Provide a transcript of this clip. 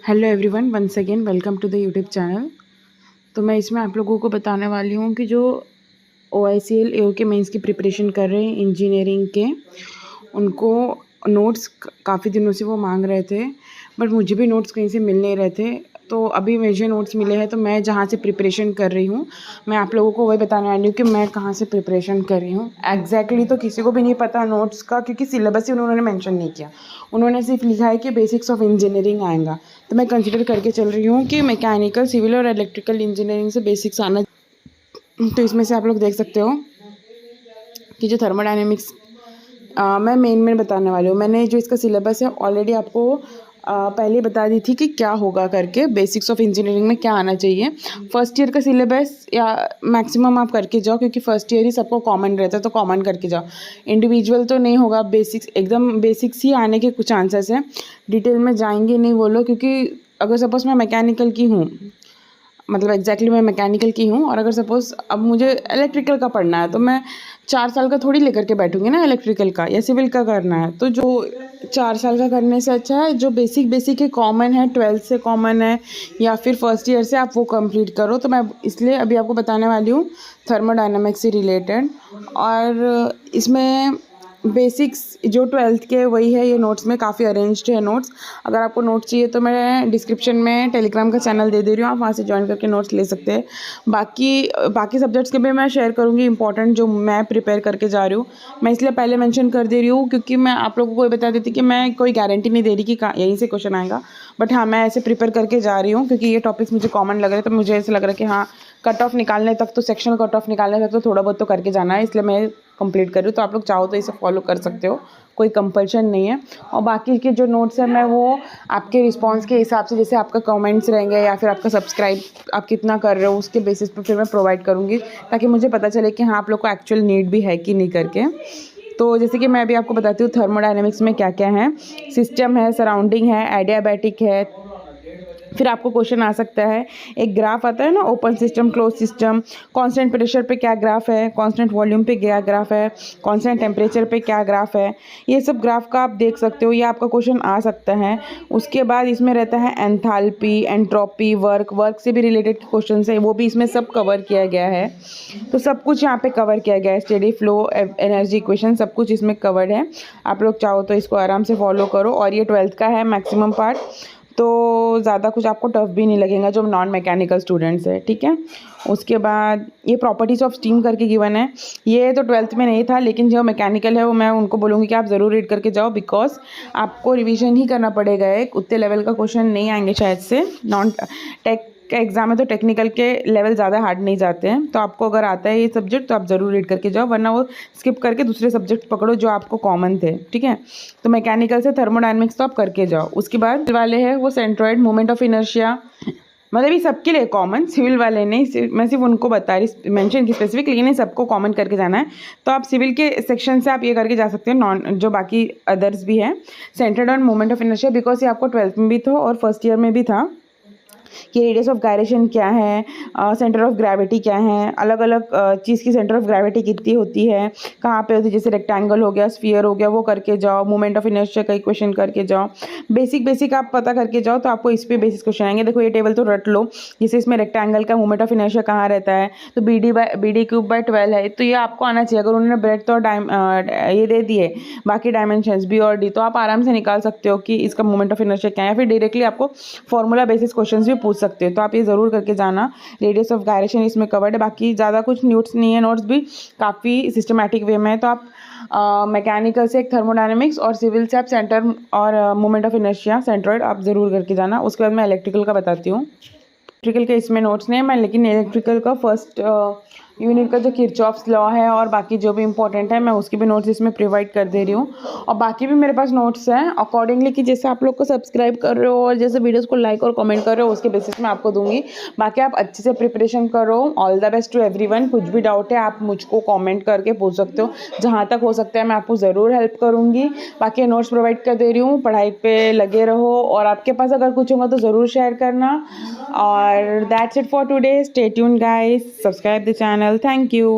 Hello everyone, once again welcome to the YouTube channel. तो मैं इसमें आप लोगों को बताने वाली हूँ कि जो OICL AO के मेंस की प्रिपरेशन कर रहे हैं इंजीनियरिंग के, उनको नोट्स काफ़ी दिनों से वो मांग रहे थे, बट मुझे भी नोट्स कहीं से मिल नहीं रहे थे। तो अभी मुझे नोट्स मिले हैं, तो मैं जहाँ से प्रिपरेशन कर रही हूँ, मैं आप लोगों को वही बताने वाली हूँ कि मैं कहाँ से प्रिपरेशन कर रही हूँ। एग्जैक्टली तो किसी को भी नहीं पता नोट्स का, क्योंकि सिलेबस ही उन्होंने मेंशन नहीं किया। उन्होंने सिर्फ लिखा है कि बेसिक्स ऑफ इंजीनियरिंग आएगा। तो मैं कंसिडर करके चल रही हूँ कि मैकेनिकल, सिविल और इलेक्ट्रिकल इंजीनियरिंग से बेसिक्स आना। तो इसमें से आप लोग देख सकते हो कि जो थर्मोडायनेमिक्स मैं मेन बताने वाली हूँ। मैंने जो इसका सिलेबस है ऑलरेडी आपको पहले बता दी थी कि क्या होगा करके, बेसिक्स ऑफ इंजीनियरिंग में क्या आना चाहिए। फर्स्ट ईयर का सिलेबस या मैक्सिमम आप करके जाओ, क्योंकि फर्स्ट ईयर ही सबको कॉमन रहता है, तो कॉमन करके जाओ। इंडिविजुअल तो नहीं होगा, बेसिक्स एकदम बेसिक्स ही आने के कुछ चांसेस हैं। डिटेल में जाएंगे नहीं वो लोग, क्योंकि अगर सपोज मैं मैकेनिकल की हूँ, मतलब एग्जैक्टली मैं मैकेनिकल की हूँ, और अगर सपोज़ अब मुझे इलेक्ट्रिकल का पढ़ना है, तो मैं 4 साल का थोड़ी लेकर के बैठूंगी ना इलेक्ट्रिकल का या सिविल का करना है। तो जो 4 साल का करने से अच्छा है जो बेसिक है, कॉमन है, 12th से कॉमन है या फिर फर्स्ट ईयर से आप वो कंप्लीट करो। तो मैं इसलिए अभी आपको बताने वाली हूँ थर्मोडायनामिक्स से रिलेटेड। और इसमें बेसिक्स जो 12th के वही है, ये नोट्स में काफ़ी अरेंज्ड है नोट्स। अगर आपको नोट्स चाहिए तो मैं डिस्क्रिप्शन में टेलीग्राम का चैनल दे रही हूँ, आप वहाँ से ज्वाइन करके नोट्स ले सकते हैं। बाकी सब्जेक्ट्स के भी मैं शेयर करूँगी इंपॉर्टेंट जो मैं प्रिपेयर करके जा रही हूँ। मैं इसलिए पहले मेंशन कर दे रही हूँ क्योंकि मैं आप लोगों को ये बता देती कि मैं कोई गारंटी नहीं दे रही कि यहीं से क्वेश्चन आएगा, बट हाँ मैं ऐसे प्रिपेयर करके जा रही हूँ क्योंकि ये टॉपिक्स मुझे कॉमन लग रहे हैं। तो मुझे ऐसा लग रहा है कि हाँ, कट ऑफ निकालने तक तो, सेक्शनल कट ऑफ निकालने तक तो थोड़ा बहुत तो करके जाना है, इसलिए मैं कंप्लीट कर रही हूँ। तो आप लोग चाहो तो इसे फॉलो कर सकते हो, कोई कंपल्शन नहीं है। और बाकी के जो नोट्स हैं मैं वो आपके रिस्पांस के हिसाब से, जैसे आपका कमेंट्स रहेंगे या फिर आपका सब्सक्राइब आप कितना कर रहे हो, उसके बेसिस पे फिर मैं प्रोवाइड करूँगी, ताकि मुझे पता चले कि हाँ आप लोग को एक्चुअल नीड भी है कि नहीं करके। तो जैसे कि मैं अभी आपको बताती हूँ थर्मोडायनेमिक्स में क्या क्या है। सिस्टम है, सराउंडिंग है, एडियाबैटिक है। फिर आपको क्वेश्चन आ सकता है, एक ग्राफ आता है ना, open system, close system, constant pressure पे क्या ग्राफ है, कांस्टेंट वॉल्यूम पे क्या ग्राफ है, कांस्टेंट टेम्परेचर पे क्या ग्राफ है। ये सब ग्राफ का आप देख सकते हो, ये आपका क्वेश्चन आ सकता है। उसके बाद इसमें रहता है एंथैल्पी, एंट्रोपी, वर्क से भी रिलेटेड क्वेश्चन है, वो भी इसमें सब कवर किया गया है। तो सब कुछ यहाँ पे कवर किया गया है, स्टेडी फ्लो, एनर्जी इक्वेशन, सब कुछ इसमें कवर्ड है। आप लोग चाहो तो इसको आराम से फॉलो करो। और ये 12th का है मैक्सिमम पार्ट, तो ज़्यादा कुछ आपको टफ भी नहीं लगेगा जो नॉन मैकेनिकल स्टूडेंट्स है, ठीक है। उसके बाद ये प्रॉपर्टीज़ ऑफ स्टीम करके गिवन है, ये तो 12th में नहीं था, लेकिन जो मैकेनिकल है वो मैं उनको बोलूँगी कि आप ज़रूर रीड करके जाओ, बिकॉज आपको रिवीजन ही करना पड़ेगा। एक उतने लेवल का क्वेश्चन नहीं आएंगे शायद से, नॉन टेक का एग्जाम है तो टेक्निकल के लेवल ज़्यादा हार्ड नहीं जाते हैं। तो आपको अगर आता है ये सब्जेक्ट तो आप ज़रूर रीड करके जाओ, वरना वो स्किप करके दूसरे सब्जेक्ट पकड़ो जो आपको कॉमन थे, ठीक है। तो मैकेनिकल से थर्मोडायनेमिक्स तो आप करके जाओ। उसके बाद वाले हैं वो सेंट्रॉइड, मोमेंट ऑफ इनर्शिया, मतलब ये सबके लिए कॉमन, सिविल वाले नहीं, मैं सिर्फ उनको बता रही, मेंशन की स्पेसिफिक, लेकिन ये सबको कॉमन करके जाना है। तो आप सिविल के सेक्शन से आप ये करके जा सकते हो, नॉन जो बाकी अदर्स भी है। Centred on moment of inertia, because ये आपको 12th में भी था और फर्स्ट ईयर में भी था कि रेडियस ऑफ गायरेशन क्या है, सेंटर ऑफ ग्रेविटी क्या है, अलग अलग चीज़ की सेंटर ऑफ ग्रेविटी कितनी होती है, कहाँ पे होती है, जैसे रेक्टेंगल हो गया, स्फीयर हो गया, वो करके जाओ। मोमेंट ऑफ इनर्शिया का इक्वेशन करके जाओ। बेसिक आप पता करके जाओ, तो आपको इस पे बेसिक क्वेश्चन आएंगे। देखो ये टेबल तो रट लो, जैसे इसमें रेक्टेंगल का मोमेंट ऑफ इनर्शिया कहाँ रहता है, तो BD क्यूब बाय 12 है, तो ये आपको आना चाहिए। अगर उन्होंने ब्रेड्थ और ये दे दिए बाकी डायमेंशंस B और D, तो आप आराम से निकाल सकते हो कि इसका मोमेंट ऑफ इनर्शिया क्या है, या फिर डायरेक्टली आपको फॉर्मूला बेसिस क्वेश्चन भी पूछ सकते हो। तो आप ये ज़रूर करके जाना। रेडियस ऑफ गायरेशन इसमें कवर्ड है, बाकी ज़्यादा कुछ नोट्स नहीं है, नोट्स भी काफ़ी सिस्टमैटिक वे में है। तो आप मैकेनिकल से एक थर्मोडायनेमिक्स और सिविल से आप सेंटर और मोमेंट ऑफ इनर्शिया, सेंट्रॉइड, आप ज़रूर करके जाना। उसके बाद मैं इलेक्ट्रिकल का बताती हूँ। इलेक्ट्रिकल के इसमें नोट्स नहीं है मैं, लेकिन इलेक्ट्रिकल का फर्स्ट यूनिट का जो किरचॉफ्स लॉ है और बाकी जो भी इंपॉर्टेंट है, मैं उसकी भी नोट्स इसमें प्रोवाइड कर दे रही हूँ। और बाकी भी मेरे पास नोट्स हैं अकॉर्डिंगली कि जैसे आप लोग को सब्सक्राइब कर रहे हो और जैसे वीडियोस को लाइक और कमेंट कर रहे हो, उसके बेसिस में आपको दूंगी। बाकी आप अच्छे से प्रिपरेशन करो। All the best to everyone. कुछ भी डाउट है आप मुझको कमेंट करके पूछ सकते हो, जहाँ तक हो सकता है मैं आपको ज़रूर हेल्प करूँगी। बाकी नोट्स प्रोवाइड कर दे रही हूँ, पढ़ाई पे लगे रहो, और आपके पास अगर कुछ होगा तो ज़रूर शेयर करना। और that's it for today. Stay tuned guys, subscribe the channel. Thank you.